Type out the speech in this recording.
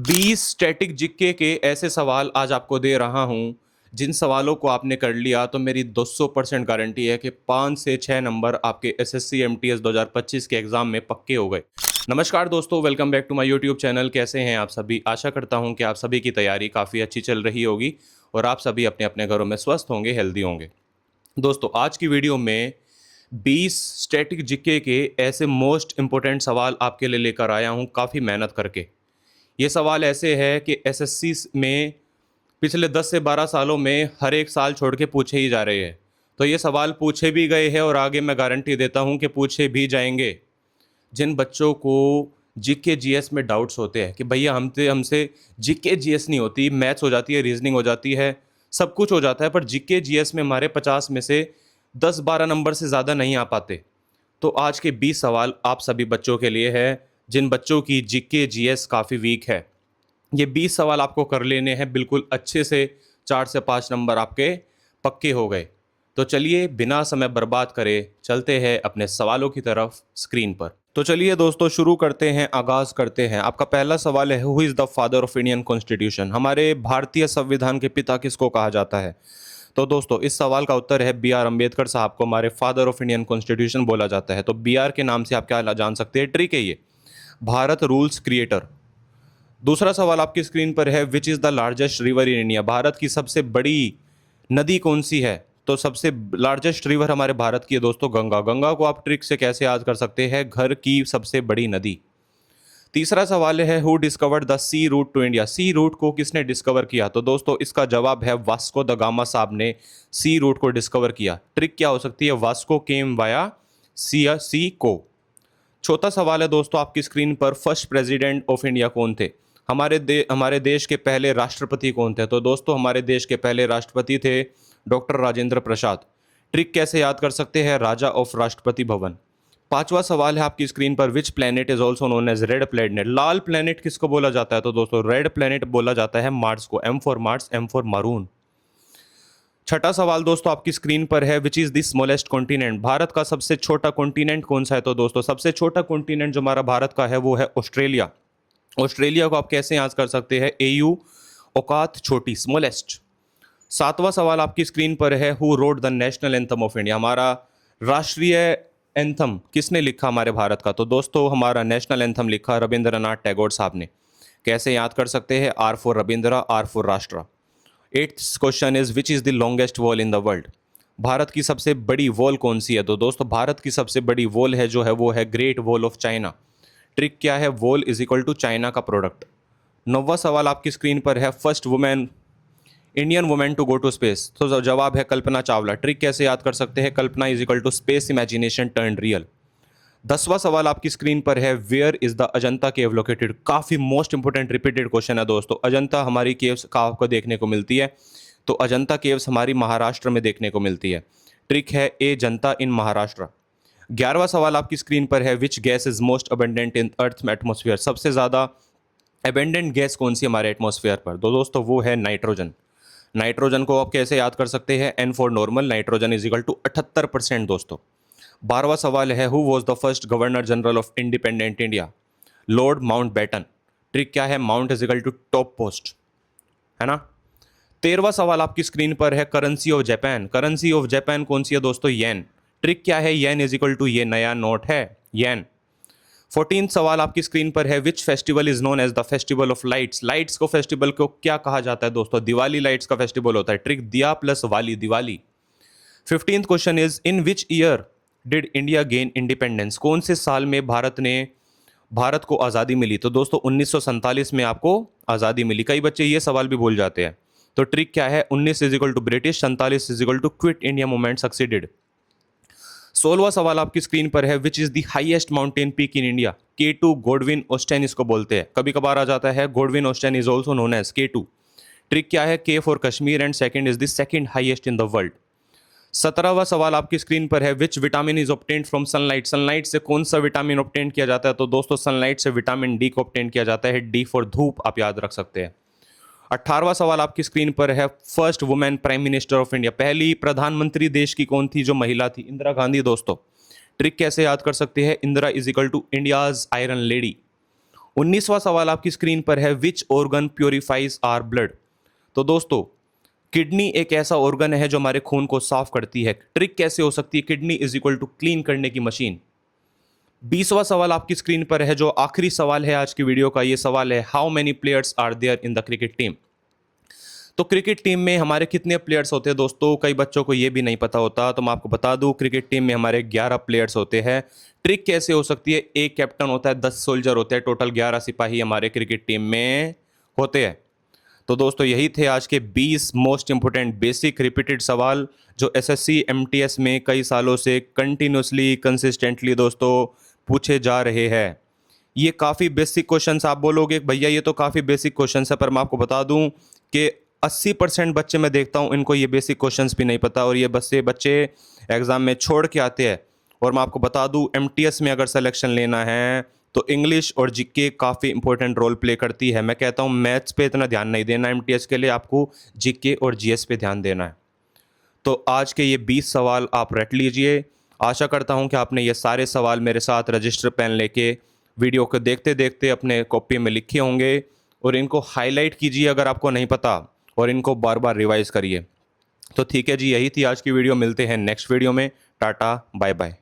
20 static GK के ऐसे सवाल आज आपको दे रहा हूं जिन सवालों को आपने कर लिया तो मेरी 200% गारंटी है कि 5 से 6 नंबर आपके एसएससी एमटीएस 2025 के एग्जाम में पक्के हो गए। नमस्कार दोस्तों, welcome back to my YouTube channel. कैसे हैं आप सभी? आशा करता हूं कि आप सभी की तैयारी काफ़ी अच्छी चल रही होगी और आप सभी अपने अपने घरों में स्वस्थ होंगे, हेल्दी होंगे। दोस्तों, आज की वीडियो में 20 स्टैटिक जीके के ऐसे मोस्ट इंपॉर्टेंट सवाल आपके लिए लेकर आया हूं काफ़ी मेहनत करके। ये सवाल ऐसे है कि एसएससी में पिछले 10 से 12 सालों में हर एक साल छोड़ के पूछे ही जा रहे हैं। तो ये सवाल पूछे भी गए हैं और आगे मैं गारंटी देता हूँ कि पूछे भी जाएंगे। जिन बच्चों को जीके जीएस में डाउट्स होते हैं कि भैया हमसे हमसे जीके जीएस नहीं होती, मैथ्स हो जाती है, रीजनिंग हो जाती है, सब कुछ हो जाता है, पर जीके जीएस में हमारे 50 में से 10-12 नंबर से ज़्यादा नहीं आ पाते। तो आज के 20 सवाल आप सभी बच्चों के लिए है जिन बच्चों की जीके जीएस काफ़ी वीक है। ये 20 सवाल आपको कर लेने हैं बिल्कुल अच्छे से, 4 से 5 नंबर आपके पक्के हो गए। तो चलिए बिना समय बर्बाद करे चलते हैं अपने सवालों की तरफ स्क्रीन पर। तो चलिए दोस्तों शुरू करते हैं, आगाज़ करते हैं। आपका पहला सवाल है, who is the father of Indian constitution? हमारे भारतीय संविधान के पिता किसको कहा जाता है? तो दोस्तों इस सवाल का उत्तर है बी आर अम्बेडकर साहब को हमारे फादर ऑफ इंडियन कॉन्स्टिट्यूशन बोला जाता है। तो बी आर के नाम से आप क्या जान सकते हैं? ट्रिक है ये, भारत रूल्स क्रिएटर। दूसरा सवाल आपकी स्क्रीन पर है, विच is the largest river in India? Bharat की सबसे बड़ी नदी कौन सी है? तो सबसे लार्जेस्ट रिवर हमारे भारत की है दोस्तों गंगा। गंगा को आप ट्रिक से कैसे याद कर सकते हैं? घर की सबसे बड़ी नदी। तीसरा सवाल है, who discovered the sea route to India? Sea route को किसने डिस्कवर किया? तो दोस्तों इसका जवाब है वास्को द गामा साहब ने सी रूट को डिस्कवर किया। ट्रिक क्या हो सकती है? वास्को केम वाया सी को। चौथा सवाल है दोस्तों आपकी स्क्रीन पर, फर्स्ट प्रेसिडेंट ऑफ इंडिया कौन थे? हमारे देश के पहले राष्ट्रपति कौन थे? तो दोस्तों हमारे देश के पहले राष्ट्रपति थे डॉक्टर राजेंद्र प्रसाद। ट्रिक कैसे याद कर सकते हैं? राजा ऑफ राष्ट्रपति भवन। पांचवा सवाल है आपकी स्क्रीन पर, which planet is also known as red planet? लाल प्लेनेट किसको बोला जाता है? तो दोस्तों रेड प्लेनेट बोला जाता है मार्स को। M for Mars, M for maroon. छठा सवाल दोस्तों आपकी स्क्रीन पर है, which is the smallest continent? Bharat का सबसे छोटा कॉन्टिनेंट कौन सा है? तो दोस्तों सबसे छोटा कॉन्टिनेंट जो हमारा भारत का है वो है ऑस्ट्रेलिया। ऑस्ट्रेलिया को आप कैसे याद कर सकते हैं? एयू, औकात छोटी, स्मॉलेस्ट। सातवां सवाल आपकी स्क्रीन पर है, who wrote the national anthem of India? हमारा राष्ट्रीय एंथम किसने लिखा हमारे भारत का? तो दोस्तों हमारा नेशनल एंथम लिखा रविंद्रनाथ टैगोर साहब ने। कैसे याद कर सकते हैं? R for Ravindra, R for Rashtra. Eighth question is, which is the longest wall in the world? Bharat की सबसे बड़ी वॉल कौन सी है? तो दोस्तों भारत की सबसे बड़ी वॉल है जो है वो है great wall of China. Trick क्या है? Wall is equal to China का प्रोडक्ट। नौवां सवाल आपकी स्क्रीन पर है, first women, Indian women to go to space? तो जवाब है कल्पना चावला। ट्रिक कैसे याद कर सकते हैं? Kalpana is equal to space imagination turn real. 10वां सवाल आपकी स्क्रीन पर है, where is the Ajanta cave located? काफ़ी मोस्ट इंपोर्टेंट रिपीटेड क्वेश्चन है दोस्तों। अजंता हमारी केव्स कहाँ आपको देखने को मिलती है? तो अजंता केव्स हमारी महाराष्ट्र में देखने को मिलती है। ट्रिक है ए जनता इन महाराष्ट्र। 11वां सवाल आपकी स्क्रीन पर है, which gas is most abundant in earth atmosphere? सबसे ज़्यादा अबेंडेंट गैस कौन सी हमारे एटमोसफियर पर? तो दोस्तों वो है नाइट्रोजन। नाइट्रोजन को आप कैसे याद कर सकते हैं? N for normal, nitrogen is equal to 78% दोस्तों। 12वां सवाल है, who was the first governor general of independent India? Lord Mountbatten. Trick क्या है? Mount is equal to top post, है ना। 13वां सवाल आपकी स्क्रीन पर है, currency of Japan. Currency of Japan कौन सी है दोस्तों? येन। ट्रिक क्या है? येन इज इक्वल टू ये नया नोट है येन। 14 सवाल आपकी स्क्रीन पर है, which festival is known as the festival of lights? Lights को फेस्टिवल को क्या कहा जाता है दोस्तों? दिवाली लाइट्स का फेस्टिवल होता है। ट्रिक दिया प्लस वाली, Diwali. 15th question is, in which year did India gain independence? कौन से साल में भारत को आज़ादी मिली? तो दोस्तों 1947 में आपको आज़ादी मिली। कई बच्चे ये सवाल भी भूल जाते हैं। तो ट्रिक क्या है? 19 is equal to British, 47 is equal to quit India movement succeeded. 16वां सवाल आपकी स्क्रीन पर है, which is the highest mountain peak in India? K2 Godwin Austen इसको बोलते हैं। कभी कभार आ जाता है Godwin Austen is also known as K2। Trick क्या है? K for Kashmir and second is the second highest in the world. 17वां सवाल आपकी स्क्रीन पर है, which vitamin is obtained from sunlight? Sunlight से कौन सा विटामिन ऑब्टेन किया जाता है? तो दोस्तों सनलाइट से विटामिन डी को ऑब्टेन किया जाता है। डी फॉर धूप आप याद रख सकते हैं। 18वां सवाल आपकी स्क्रीन पर है, first women prime minister of India? पहली प्रधानमंत्री देश की कौन थी जो महिला थी? इंदिरा गांधी दोस्तों। ट्रिक कैसे याद कर सकते हैं? Indira is equal to India's iron lady. 19वां सवाल आपकी स्क्रीन पर है, which organ purifies our blood. तो दोस्तों, किडनी एक ऐसा ऑर्गन है जो हमारे खून को साफ करती है। ट्रिक कैसे हो सकती है, kidney is equal to clean करने की मशीन। 20वां सवाल आपकी स्क्रीन पर है, जो आखिरी सवाल है आज की वीडियो का। ये सवाल है, how many players are there in the cricket team. तो क्रिकेट टीम में हमारे कितने प्लेयर्स होते हैं दोस्तों, कई बच्चों को ये भी नहीं पता होता, तो मैं आपको बता दूं, क्रिकेट टीम में हमारे 11 प्लेयर्स होते हैं। ट्रिक कैसे हो सकती है, एक कैप्टन होता है, 10 सोल्जर होते हैं, टोटल 11 सिपाही हमारे क्रिकेट टीम में होते हैं। तो दोस्तों, यही थे आज के 20 मोस्ट इंपोर्टेंट बेसिक रिपीटेड सवाल जो एसएससी एमटीएस में कई सालों से कंटिन्यूसली कंसिस्टेंटली दोस्तों पूछे जा रहे हैं। ये काफ़ी बेसिक क्वेश्चंस, आप बोलोगे भैया ये तो काफ़ी बेसिक क्वेश्चंस है, पर मैं आपको बता दूं कि 80% बच्चे मैं देखता हूं इनको ये बेसिक क्वेश्चंस भी नहीं पता, और ये बच्चे एग्ज़ाम में छोड़ के आते हैं। और मैं आपको बता दूं, एमटीएस में अगर सिलेक्शन लेना है तो इंग्लिश और जीके काफ़ी इंपॉर्टेंट रोल प्ले करती है। मैं कहता हूं मैथ्स पे इतना ध्यान नहीं देना एमटीएस के लिए, आपको जीके और जीएस पे ध्यान देना है। तो आज के ये 20 सवाल आप रट लीजिए। आशा करता हूं कि आपने ये सारे सवाल मेरे साथ रजिस्टर पेन लेके वीडियो को देखते देखते अपने कॉपी में लिखे होंगे, और इनको हाईलाइट कीजिए अगर आपको नहीं पता, और इनको बार बार रिवाइज करिए। तो ठीक है जी, यही थी आज की वीडियो। मिलते हैं नेक्स्ट वीडियो में। Tata bye bye.